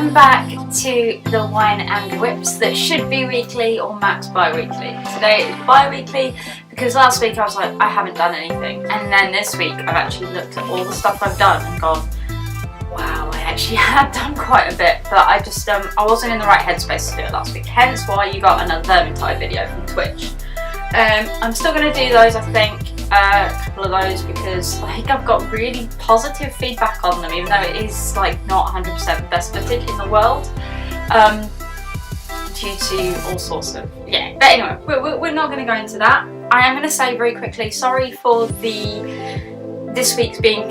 Welcome back to the Wine and Whips that should be weekly or max bi-weekly. Today is bi-weekly because last week I was like, I haven't done anything, and then this week I've actually looked at all the stuff I've done and gone, wow, I actually have done quite a bit, but I just I wasn't in the right headspace to do it last week, hence why you got another Vermintide video from Twitch. I'm still going to do those, I think, a couple of those, because like I've got really positive feedback on them, even though it is like not 100% the best footage in the world, due to all sorts of, yeah, but anyway, we're not going to go into that. I am going to say very quickly, sorry for this week's being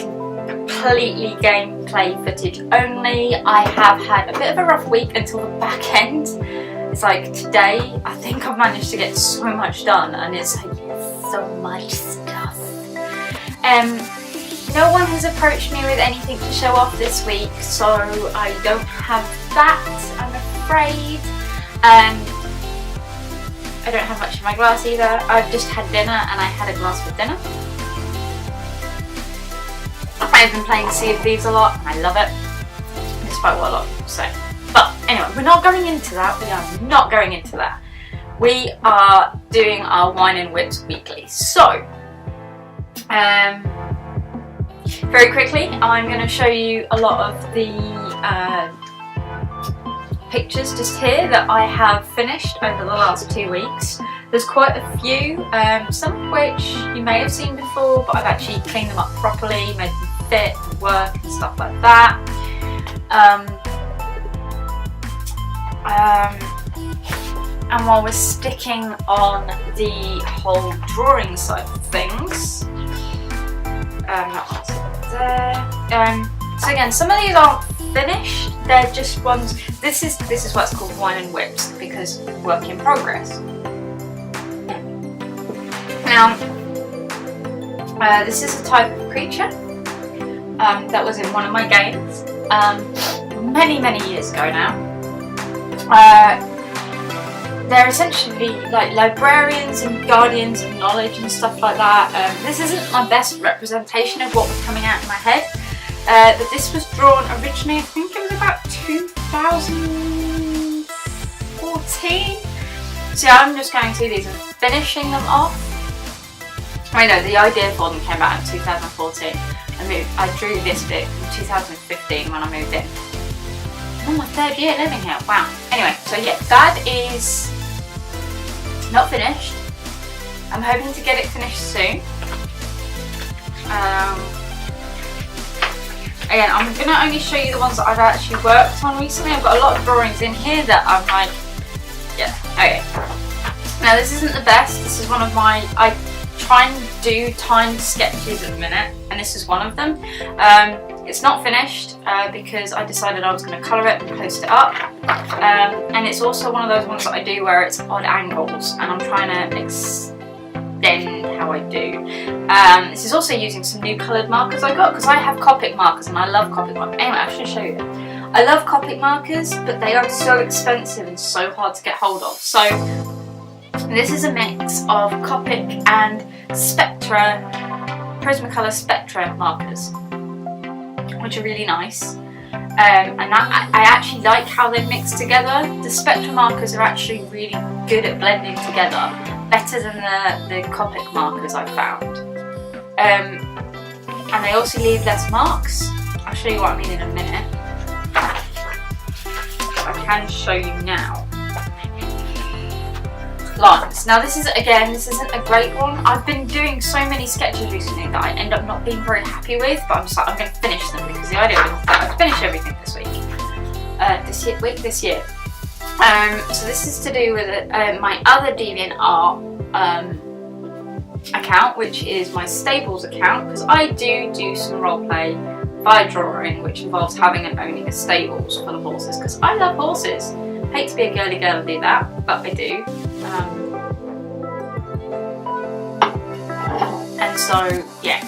completely gameplay footage only. I have had a bit of a rough week until the back end. It's like today, I think I've managed to get so much done, and it's like so much stuff. No one has approached me with anything to show off this week, so I don't have that, I'm afraid. I don't have much in my glass either. I've just had dinner, and I had a glass for dinner. I've been playing Sea of Thieves a lot, and I love it, despite what a lot of people say. But anyway, we're not going into that. We are not going into that. We are doing our Wine and Whips weekly. So, very quickly, I'm going to show you a lot of the pictures just here that I have finished over the last 2 weeks. There's quite a few, some of which you may have seen before, but I've actually cleaned them up properly, made them fit, work and stuff like that. And while we're sticking on the whole drawing side of things, so again, some of these aren't finished, they're just ones, this is what's called Wine and Whips, because work in progress. Now, this is a type of creature that was in one of my games many years ago now. They're essentially like librarians and guardians of knowledge and stuff like that. This isn't my best representation of what was coming out in my head, but this was drawn originally, I think it was about 2014. So I'm just going through these and finishing them off. I know the idea for them came out in 2014. I drew this bit in 2015 when I moved in. Oh, my 3rd year living here, wow. Anyway, so yeah, that is not finished. I'm hoping to get it finished soon. Again, I'm going to only show you the ones that I've actually worked on recently. I've got a lot of drawings in here that I'm like, yeah, okay. Now this isn't the best, this is one of my, I try and do timed sketches at the minute, and this is one of them. It's not finished because I decided I was going to colour it and post it up, and it's also one of those ones that I do where it's odd angles, and I'm trying to extend how I do. This is also using some new coloured markers I got, because I have Copic markers and I love Copic markers. Anyway, I should show you them. I love Copic markers, but they are so expensive and so hard to get hold of. So this is a mix of Copic and Spectra, Prismacolor Spectra markers, which are really nice, and I actually like how they mix together. The Spectra markers are actually really good at blending together, better than the Copic markers I've found, and they also leave less marks. I'll show you what I mean in a minute. I can show you now. Lines. Now this isn't a great one. I've been doing so many sketches recently that I end up not being very happy with, but I'm just like, I'm going to finish them, because the idea was that I'd finish everything this week. This year. So this is to do with my other DeviantArt account, which is my Stables account, because I do some roleplay via drawing, which involves having and owning a stables full of horses, because I love horses. I hate to be a girly girl and do that, but I do. And so, yeah,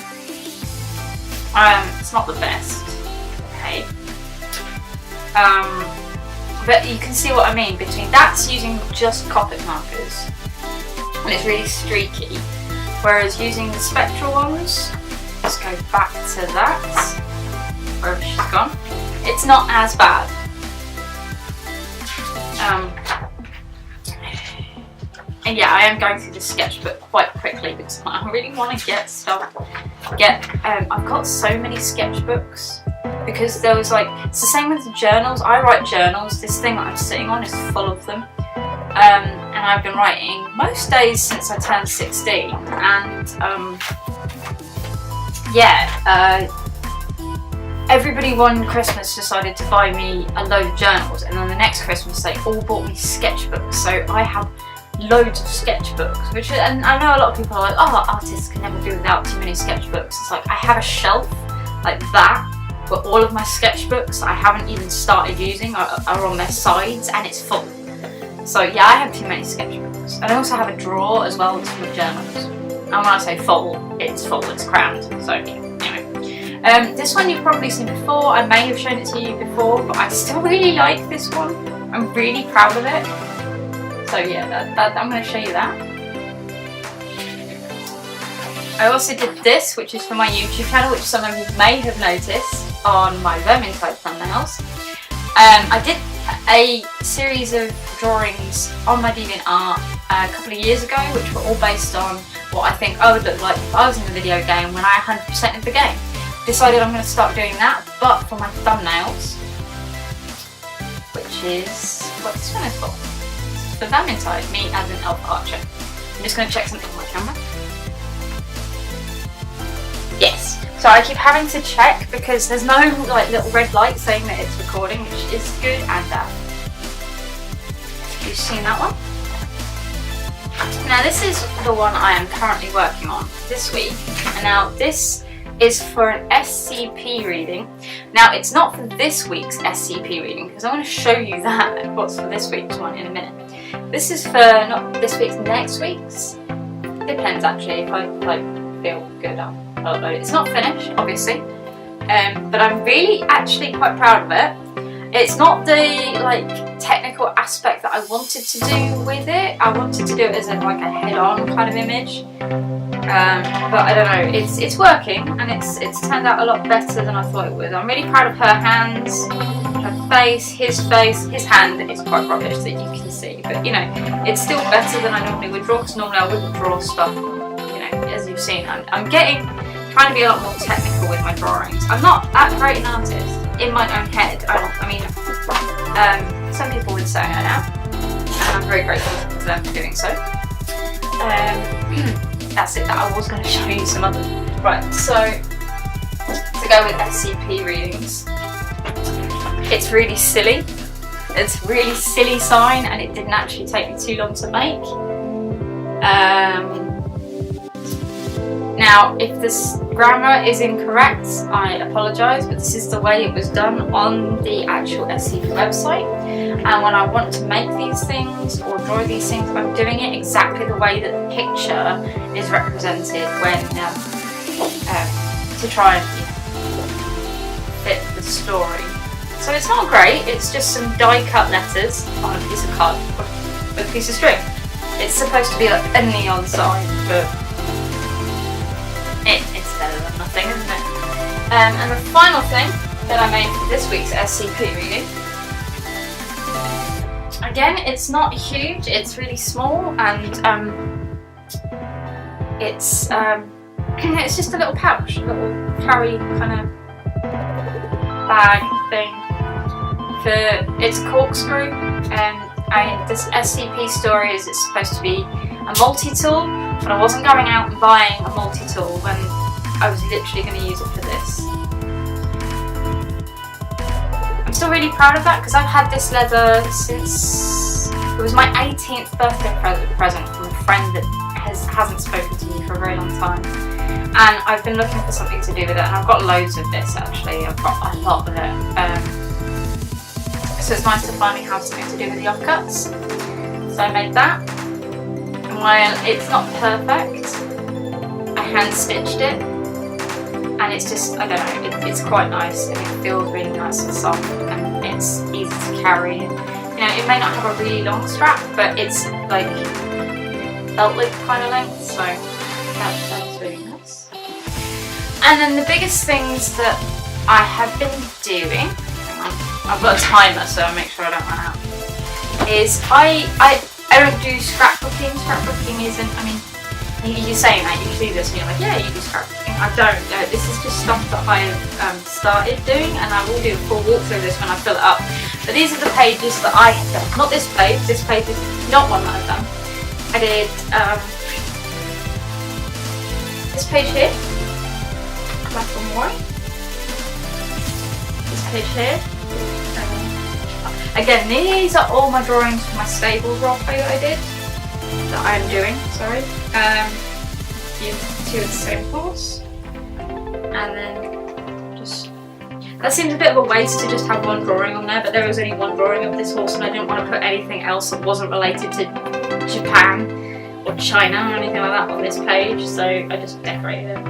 it's not the best, okay, but you can see what I mean between that's using just Copic markers, and it's really streaky, whereas using the Spectral ones, let's go back to that, wherever she's gone, it's not as bad. And yeah, I am going through the sketchbook quite quickly because I really want to get stuff. I've got so many sketchbooks because there was like, it's the same with the journals. I write journals. This thing that I'm sitting on is full of them. And I've been writing most days since I turned 16. And everybody one Christmas decided to buy me a load of journals, and then the next Christmas they all bought me sketchbooks. So I have loads of sketchbooks, and I know a lot of people are like, oh, artists can never do without too many sketchbooks. It's like I have a shelf like that where all of my sketchbooks that I haven't even started using are on their sides, and it's full. So yeah, I have too many sketchbooks. And I also have a drawer as well that's full of journals. And when I say full, it's crammed. So yeah, anyway. This one you've probably seen before. I may have shown it to you before, but I still really like this one. I'm really proud of it. So yeah, I'm going to show you that. I also did this, which is for my YouTube channel, which some of you may have noticed on my Vermintide thumbnails. I did a series of drawings on my DeviantArt a couple of years ago, which were all based on what I think I would look like if I was in the video game when I 100%ed the game. Decided I'm going to start doing that, but for my thumbnails, which is what this one is for. For Vermintide, me as an elf archer. I'm just going to check something on my camera. Yes. So I keep having to check because there's no like little red light saying that it's recording, which is good and bad. You've seen that one? Now this is the one I am currently working on this week. And now this is for an SCP reading. Now it's not for this week's SCP reading because I'm going to show you that what's for this week's one in a minute. This is for not this week's, next week's. Depends actually, if I feel good I'll upload it. It's not finished obviously, but I'm really actually quite proud of it. It's not the technical aspect that I wanted to do with it. I wanted to do it as a head-on kind of image. But I don't know, it's working and it's turned out a lot better than I thought it would. I'm really proud of her hands, her face, his hand is quite rubbish that you can see, but it's still better than I normally would draw, because normally I wouldn't draw stuff, as you've seen. I'm trying to be a lot more technical with my drawings. I'm not that great an artist in my own head. Some people would say I am, and I'm very grateful to them for doing so. That's it, that I was going to show you some other. Right, so to go with SCP readings, it's really silly. It's a really silly sign, and it didn't actually take me too long to make. Now, if this grammar is incorrect, I apologise, but this is the way it was done on the actual SCP website. And when I want to make these things or draw these things, I'm doing it exactly the way that the picture is represented when to try and fit the story. So it's not great, it's just some die-cut letters on a piece of card with a piece of string. It's supposed to be like a neon sign, but it's better than nothing, isn't it? And the final thing that I made for this week's SCP reading, again, it's not huge, it's really small, and it's just a little pouch, a little carry kind of bag thing. It's a corkscrew, and this SCP story is it's supposed to be a multi-tool, but I wasn't going out and buying a multi-tool when I was literally going to use it for this. I'm still really proud of that because I've had this leather since it was my 18th birthday present from a friend that hasn't spoken to me for a very long time, and I've been looking for something to do with it, and I've got loads of this actually. I've got a lot of it. So it's nice to finally have something to do with the offcuts. So I made that. And while it's not perfect, I hand stitched it. And it's just, I don't know, it's quite nice and it feels really nice and soft and it's easy to carry. And, it may not have a really long strap, but it's like belt loop kind of length, so that's really nice. And then the biggest things that I have been doing, I've got a timer so I'll make sure I don't run out. is I don't do scrapbooking. Scrapbooking isn't, I mean, you're saying that, you see this and you're like, yeah, you do scrapbooking. I don't. This is just stuff that I've started doing, and I will do a full walkthrough of this when I fill it up. But these are the pages that I have done. Not this page is not one that I've done. I did this page here, black and white. This page here. Again, these are all my drawings for my stables roleplay that I did. That I'm doing, sorry. Two of the same horse. And then just, that seems a bit of a waste to just have one drawing on there, but there was only one drawing of this horse and I didn't want to put anything else that wasn't related to Japan or China or anything like that on this page, so I just decorated it.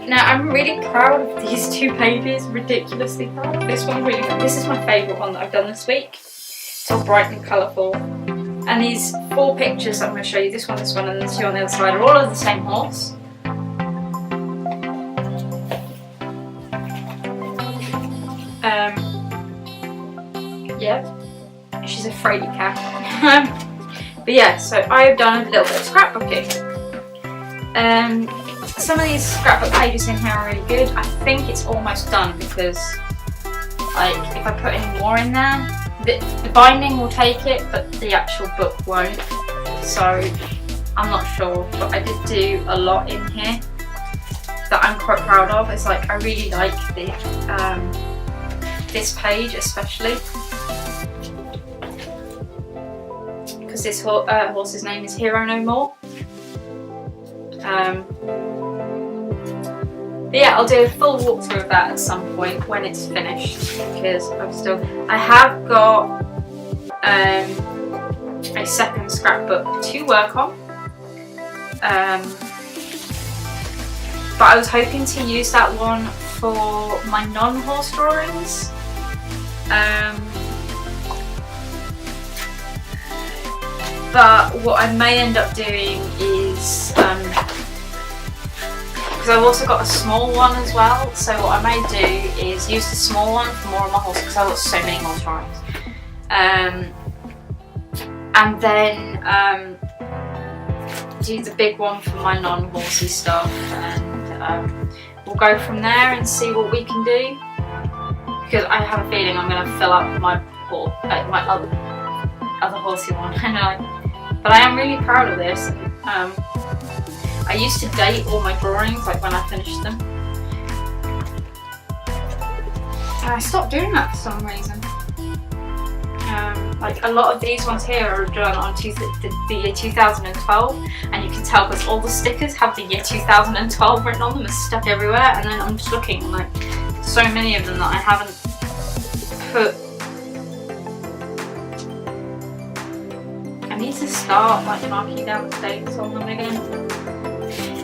Now I'm really proud of these two pages, ridiculously proud. This one's really good. This is my favourite one that I've done this week. It's all bright and colourful. And these 4 pictures I'm going to show you, this one, and the 2 on the other side, are all of the same horse. Yeah, she's a fraidy cat. But yeah, so I've done a little bit of scrapbooking. Some of these scrapbook pages in here are really good. I think it's almost done because, like, if I put any more in there, the binding will take it, but the actual book won't. So I'm not sure, but I did do a lot in here that I'm quite proud of. It's like I really like the this page especially because this horse's name is Hero No More. But yeah, I'll do a full walkthrough of that at some point when it's finished because I have got a second scrapbook to work on. But I was hoping to use that one for my non-horse drawings. But what I may end up doing is because I've also got a small one as well, so what I may do is use the small one for more of my horse because I've got so many horse drawings. And then do the big one for my non-horsey stuff, and we'll go from there and see what we can do. Because I have a feeling I'm going to fill up my other horsey one, but I am really proud of this. I used to date all my drawings, like when I finished them. And I stopped doing that for some reason. Like a lot of these ones here are done on the year 2012, and you can tell because all the stickers have the year 2012 written on them and stuck everywhere. And then I'm just looking like so many of them that I haven't put. I need to start like marking down the dates on them again.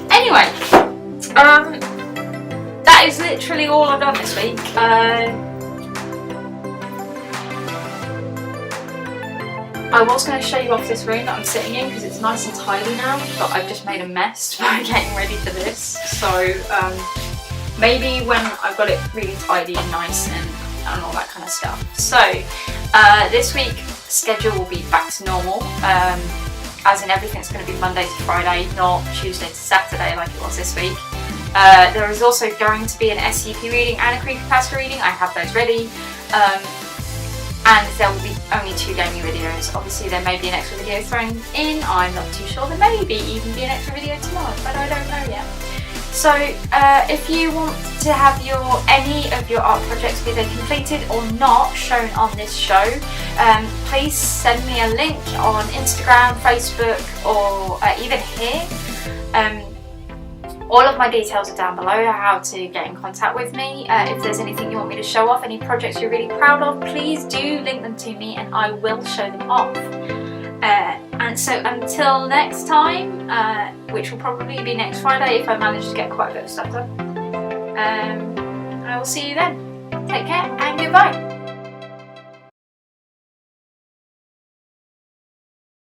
Anyway, that is literally all I've done this week. I was going to show you off this room that I'm sitting in because it's nice and tidy now, but I've just made a mess by getting ready for this. So maybe when I've got it really tidy and nice and all that kind of stuff. So this week's schedule will be back to normal. As in everything's going to be Monday to Friday, not Tuesday to Saturday like it was this week. There is also going to be an SCP reading and a creepypasta reading. I have those ready. And there will be only 2 gaming videos. Obviously there may be an extra video thrown in, I'm not too sure. There may even be an extra video tomorrow, but I don't know yet. So if you want to have any of your art projects, be they completed or not, shown on this show, please send me a link on Instagram, Facebook, or even here. All of my details are down below, how to get in contact with me. If there's anything you want me to show off, any projects you're really proud of, please do link them to me and I will show them off. And so until next time, which will probably be next Friday if I manage to get quite a bit of stuff done, I will see you then. Take care and goodbye.